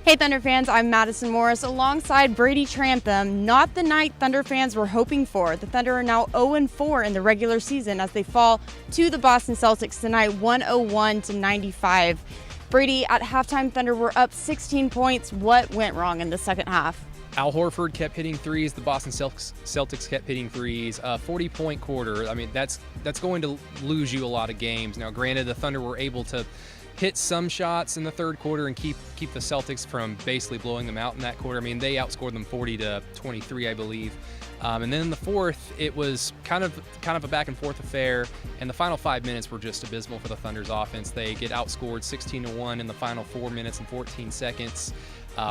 Hey Thunder fans, I'm Madison Morris alongside Brady Trantham. Not the night Thunder fans were hoping for. The Thunder are now 0-4 in the regular season as they fall to the Boston Celtics tonight 101-95. Brady, at halftime Thunder were up 16 points. What went wrong in the second half? Al Horford kept hitting threes. The Boston Celtics kept hitting threes. 40-point quarter. I mean, that's going to lose you a lot of games. Now, granted, the Thunder were able to hit some shots in the third quarter and keep the Celtics from basically blowing them out in that quarter. I mean, they outscored them 40-23, I believe. And then in the fourth, it was kind of a back and forth affair, and the final 5 minutes were just abysmal for the Thunder's offense. They get outscored 16-1 in the final 4 minutes and 14 seconds.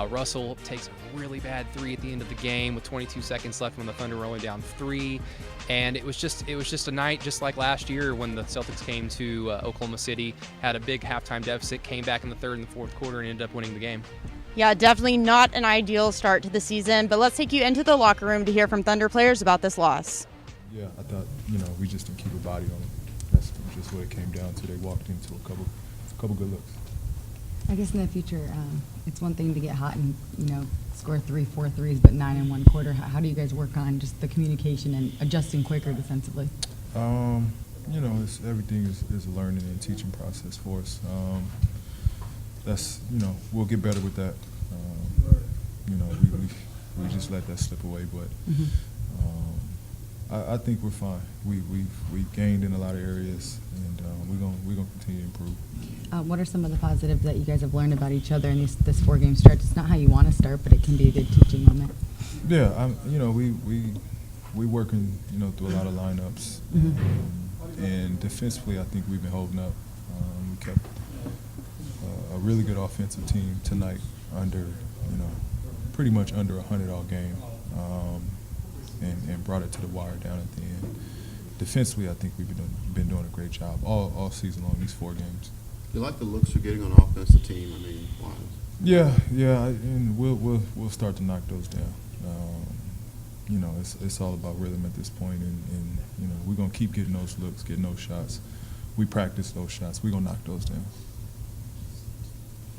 Russell takes a really bad three at the end of the game with 22 seconds left when the Thunder were only down 3. And it was just a night just like last year when the Celtics came to Oklahoma City, had a big halftime deficit, came back in the third and the fourth quarter, and ended up winning the game. Yeah, definitely not an ideal start to the season, but let's take you into the locker room to hear from Thunder players about this loss. Yeah, I thought, we just didn't keep a body on it. That's just what it came down to. They walked into a couple good looks. I guess in the future, it's one thing to get hot and, score 3-4 threes, but 9 in one quarter. How do you guys work on just the communication and adjusting quicker defensively? Everything is a learning and teaching process for us. We'll get better with that. We just let that slip away, but I think we're fine. We've gained in a lot of areas, and we're gonna continue to improve. What are some of the positives that you guys have learned about each other in this 4-game stretch? It's not how you want to start, but it can be a good teaching moment. Yeah, we working through a lot of lineups, and defensively, I think we've been holding up. We kept a really good offensive team tonight under pretty much under 100 all game, and brought it to the wire down at the end. Defensively, I think we've been doing a great job all season long, these 4 games. You like the looks you're getting on offense, the team? I mean, why? Yeah, and we'll start to knock those down. It's all about rhythm at this point, and we're gonna keep getting those looks, getting those shots. We practice those shots. We're gonna knock those down.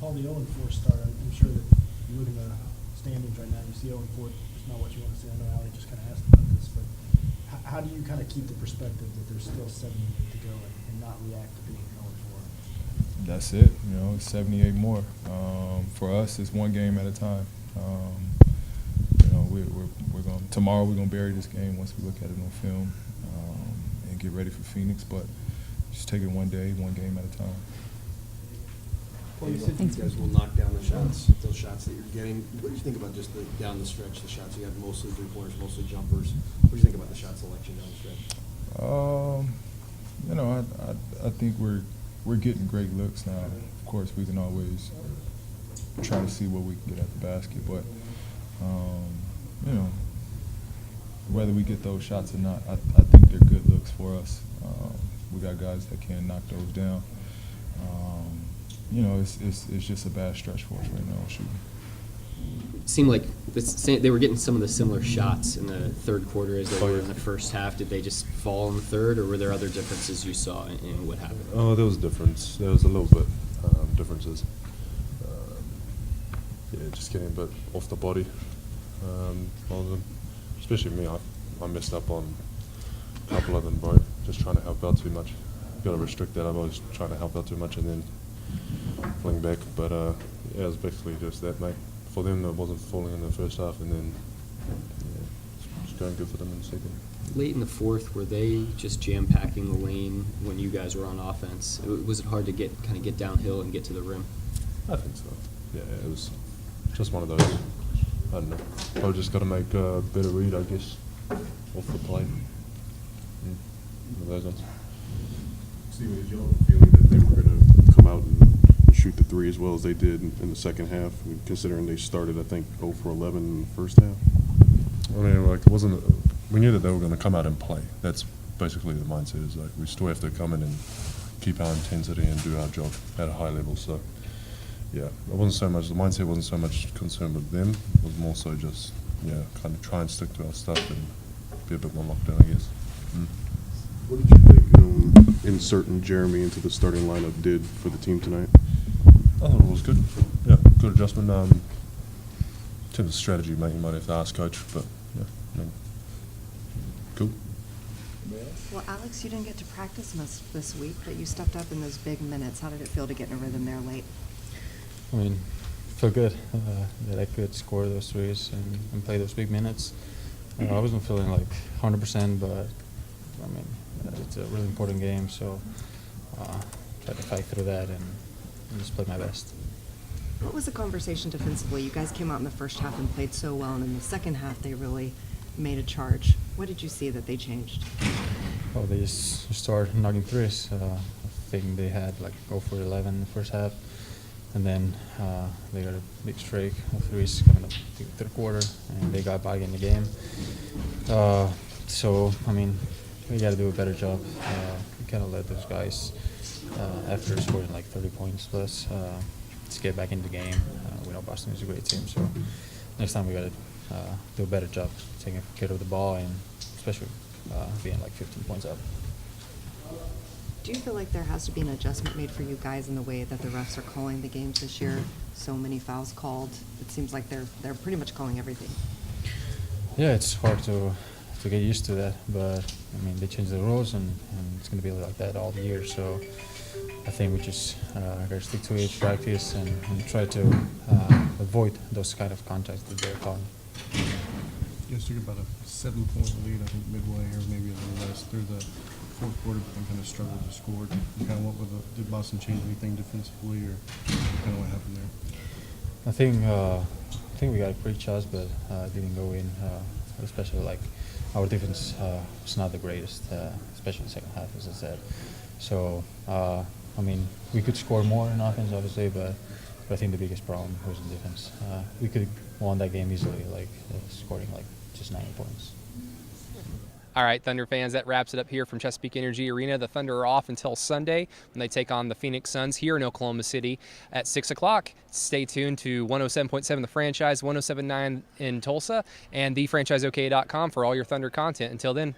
Paul, the 0-4 start. I'm sure that you look at the standings right now. You see 0-4. It's not what you want to see. I know Allie just kind of asked about this, but how do you kind of keep the perspective that there's still 78 to go and not react to being 0-4? That's it. It's 78 more. For us, it's one game at a time. We're going tomorrow. We're gonna bury this game once we look at it on film and get ready for Phoenix. But just take it one day, one game at a time. Well, you said you guys will knock down the shots, those shots that you're getting. What do you think about just down the stretch, the shots you have, mostly three-pointers, mostly jumpers? What do you think about the shot selection down the stretch? I think we're getting great looks now. Of course, we can always try to see what we can get at the basket, but whether we get those shots or not, I think they're good looks for us. We got guys that can knock those down. It's just a bad stretch for us right now shooting. It seemed like they were getting some of the similar shots in the third quarter as they were in the first half. Did they just fall in the third, or were there other differences you saw in what happened? Oh, there was a difference. There was a little bit differences. Just getting a bit off the body. All of them, especially me, I messed up on a couple of them, bro. Just trying to help out too much. Got to restrict that. I'm always trying to help out too much and then fling back. But it was basically just that, mate. For them, it wasn't falling in the first half, and then it's going good for them in the second. Late in the fourth, were they just jam-packing the lane when you guys were on offense? Was it hard to get downhill and get to the rim? I think so. Yeah, it was just one of those. I don't know. Probably just got to make a better read, I guess, off the play. One of those ones. Steven, did you have a feeling that they were going to come out and shoot the three as well as they did in the second half, considering they started, I think, 0 for 11 in the first half? I mean, it wasn't. We knew that they were going to come out and play. That's basically the mindset. Is we still have to come in and keep our intensity and do our job at a high level. So, yeah, it wasn't so much. The mindset wasn't so much concerned with them. It was more so just, kind of try and stick to our stuff and be a bit more locked down, I guess. What did you think inserting Jeremy into the starting lineup did for the team tonight? I thought it was good. Yeah, good adjustment. In terms of strategy, mate, you might have to ask coach, but yeah, I mean, cool. Well, Alex, you didn't get to practice much this week, but you stepped up in those big minutes. How did it feel to get in a rhythm there late? I mean, felt good that I could score those threes and play those big minutes. I wasn't feeling like 100%, but I mean, it's a really important game, so try to fight through that and just play my best. What was the conversation defensively? You guys came out in the first half and played so well, and in the second half they really made a charge. What did you see that they changed? Oh, they just started knocking threes. I think they had like 0 for 11 in the first half, and then they got a big streak of threes coming up to the third quarter, and they got back in the game. So, I mean, we got to do a better job. We kind of let those guys, after scoring like 30 points plus, to get back in the game. We know Boston is a great team, so next time we got to do a better job taking care of the ball, and especially being like 15 points up. Do you feel like there has to be an adjustment made for you guys in the way that the refs are calling the games this year? So many fouls called. It seems like they're pretty much calling everything. Yeah, it's hard to get used to that, but I mean they changed the rules, and it's going to be like that all year. So I think we just got to stick to it, practice, and try to avoid those kind of contacts that they're calling. You guys took about a 7-point lead, I think, midway, or maybe a little less, through the fourth quarter, but then kind of struggled to score. Did Boston change anything defensively, or kind of what happened there? I think we got a great chance, but didn't go in. Especially like our defense was not the greatest, especially in the second half, as I said. So I mean, we could score more in offense, obviously, but I think the biggest problem was in defense. We could have won that game easily, like scoring like just 9 points. All right, Thunder fans, that wraps it up here from Chesapeake Energy Arena. The Thunder are off until Sunday when they take on the Phoenix Suns here in Oklahoma City at 6 o'clock. Stay tuned to 107.7 The Franchise, 107.9 in Tulsa, and thefranchiseok.com for all your Thunder content. Until then,